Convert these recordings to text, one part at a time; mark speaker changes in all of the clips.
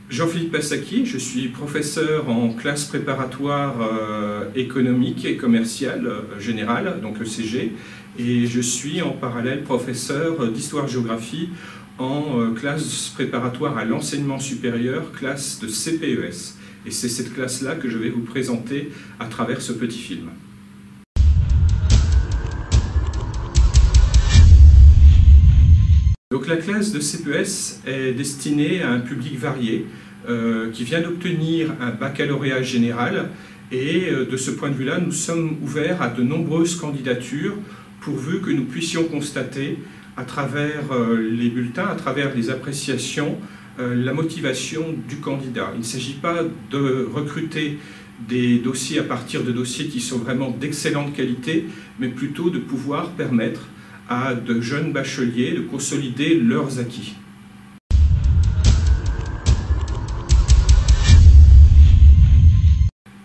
Speaker 1: Jean-Philippe Passaki, je suis professeur en classe préparatoire économique et commerciale générale, donc ECG, et je suis en parallèle professeur d'histoire-géographie en classe préparatoire à l'enseignement supérieur, classe de CPES. Et c'est cette classe-là que je vais vous présenter à travers ce petit film. Donc la classe de CPES est destinée à un public varié qui vient d'obtenir un baccalauréat général et de ce point de vue-là, nous sommes ouverts à de nombreuses candidatures pourvu que nous puissions constater à travers les bulletins, à travers les appréciations, la motivation du candidat. Il ne s'agit pas de recruter des dossiers à partir de dossiers qui sont vraiment d'excellente qualité, mais plutôt de pouvoir permettre à de jeunes bacheliers de consolider leurs acquis.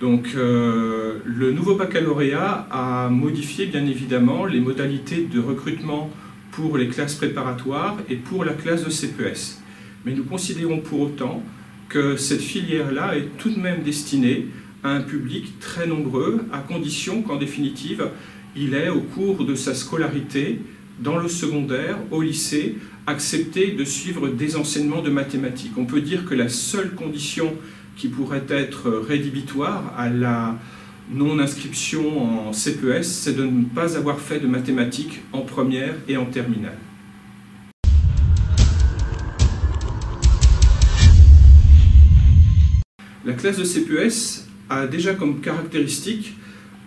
Speaker 1: Donc le nouveau baccalauréat a modifié bien évidemment les modalités de recrutement pour les classes préparatoires et pour la classe de CPES. Mais nous considérons pour autant que cette filière-là est tout de même destinée à un public très nombreux, à condition qu'en définitive, il ait, au cours de sa scolarité, dans le secondaire, au lycée, accepté de suivre des enseignements de mathématiques. On peut dire que la seule condition qui pourrait être rédhibitoire à la non-inscription en CPES, c'est de ne pas avoir fait de mathématiques en première et en terminale. La classe de CPES a déjà comme caractéristique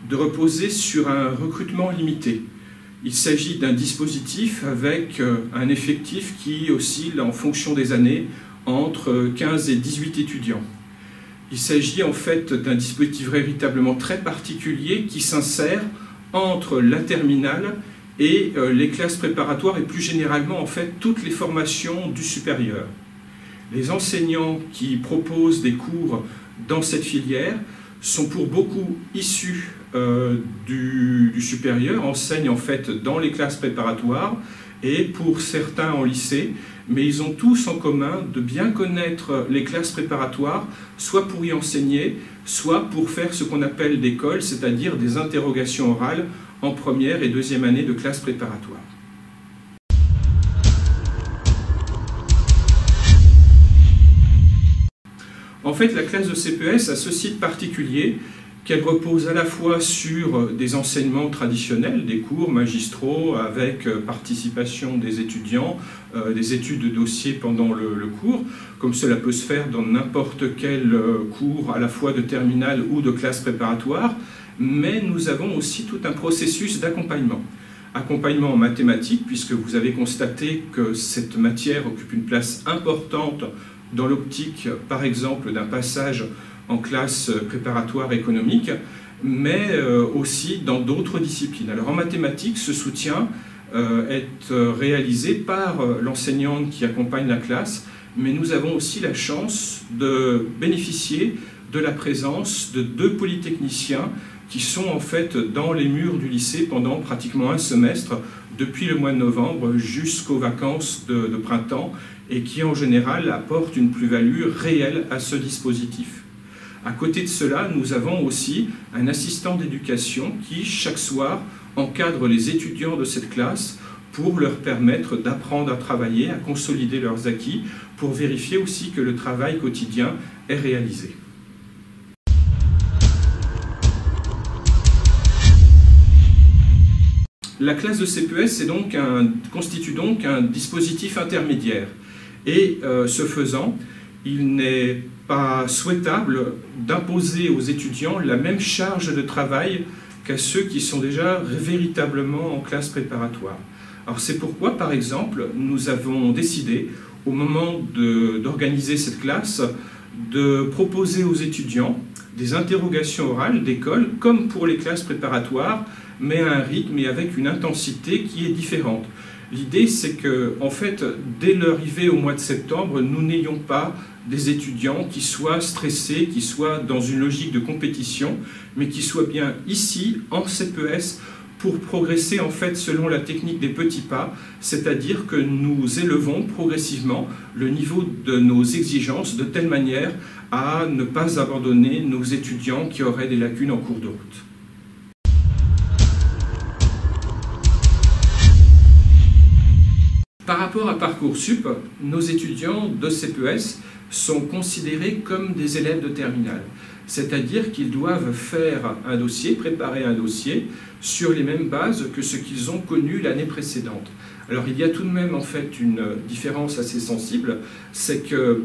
Speaker 1: de reposer sur un recrutement limité. Il s'agit d'un dispositif avec un effectif qui oscille en fonction des années entre 15 et 18 étudiants. Il s'agit en fait d'un dispositif véritablement très particulier qui s'insère entre la terminale et les classes préparatoires et plus généralement en fait toutes les formations du supérieur. Les enseignants qui proposent des cours dans cette filière sont pour beaucoup issus du supérieur, enseignent en fait dans les classes préparatoires et pour certains en lycée, mais ils ont tous en commun de bien connaître les classes préparatoires, soit pour y enseigner, soit pour faire ce qu'on appelle des cols, c'est-à-dire des interrogations orales en première et deuxième année de classe préparatoire. En fait, la classe de CPES a ceci de particulier qu'elle repose à la fois sur des enseignements traditionnels, des cours magistraux avec participation des étudiants, des études de dossier pendant le cours, comme cela peut se faire dans n'importe quel cours à la fois de terminale ou de classe préparatoire, mais nous avons aussi tout un processus d'accompagnement. Accompagnement en mathématiques, puisque vous avez constaté que cette matière occupe une place importante dans l'optique, par exemple, d'un passage en classe préparatoire économique, mais aussi dans d'autres disciplines. Alors en mathématiques, ce soutien est réalisé par l'enseignante qui accompagne la classe, mais nous avons aussi la chance de bénéficier de la présence de 2 polytechniciens qui sont en fait dans les murs du lycée pendant pratiquement un semestre, depuis le mois de novembre jusqu'aux vacances de printemps, et qui en général apportent une plus-value réelle à ce dispositif. À côté de cela, nous avons aussi un assistant d'éducation qui, chaque soir, encadre les étudiants de cette classe pour leur permettre d'apprendre à travailler, à consolider leurs acquis, pour vérifier aussi que le travail quotidien est réalisé. La classe de CPES constitue donc un dispositif intermédiaire. Et ce faisant, il n'est pas souhaitable d'imposer aux étudiants la même charge de travail qu'à ceux qui sont déjà véritablement en classe préparatoire. Alors c'est pourquoi, par exemple, nous avons décidé, au moment d'organiser cette classe, de proposer aux étudiants des interrogations orales d'école, comme pour les classes préparatoires, mais à un rythme et avec une intensité qui est différente. L'idée, c'est que, en fait, dès l'arrivée au mois de septembre, nous n'ayons pas des étudiants qui soient stressés, qui soient dans une logique de compétition, mais qui soient bien ici, en CPES, pour progresser en fait selon la technique des petits pas, c'est-à-dire que nous élevons progressivement le niveau de nos exigences de telle manière à ne pas abandonner nos étudiants qui auraient des lacunes en cours de route. Par rapport à Parcoursup, nos étudiants de CPES sont considérés comme des élèves de terminale. C'est-à-dire qu'ils doivent faire un dossier, préparer un dossier sur les mêmes bases que ce qu'ils ont connu l'année précédente. Alors il y a tout de même en fait une différence assez sensible, c'est que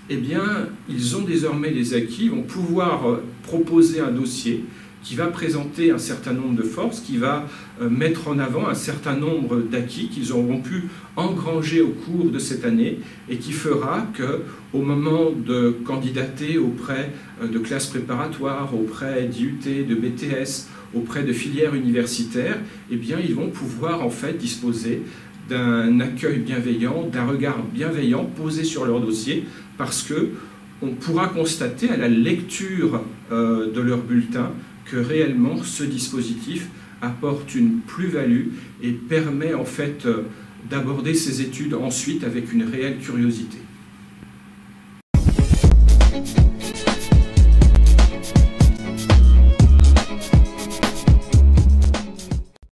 Speaker 1: ils ont désormais les acquis, vont pouvoir proposer un dossier qui va présenter un certain nombre de forces, qui va mettre en avant un certain nombre d'acquis qu'ils auront pu engranger au cours de cette année et qui fera qu'au moment de candidater auprès de classes préparatoires, auprès d'IUT, de BTS, auprès de filières universitaires, ils vont pouvoir en fait disposer d'un accueil bienveillant, d'un regard bienveillant posé sur leur dossier, parce qu'on pourra constater à la lecture de leur bulletin que réellement ce dispositif apporte une plus-value et permet en fait d'aborder ces études ensuite avec une réelle curiosité.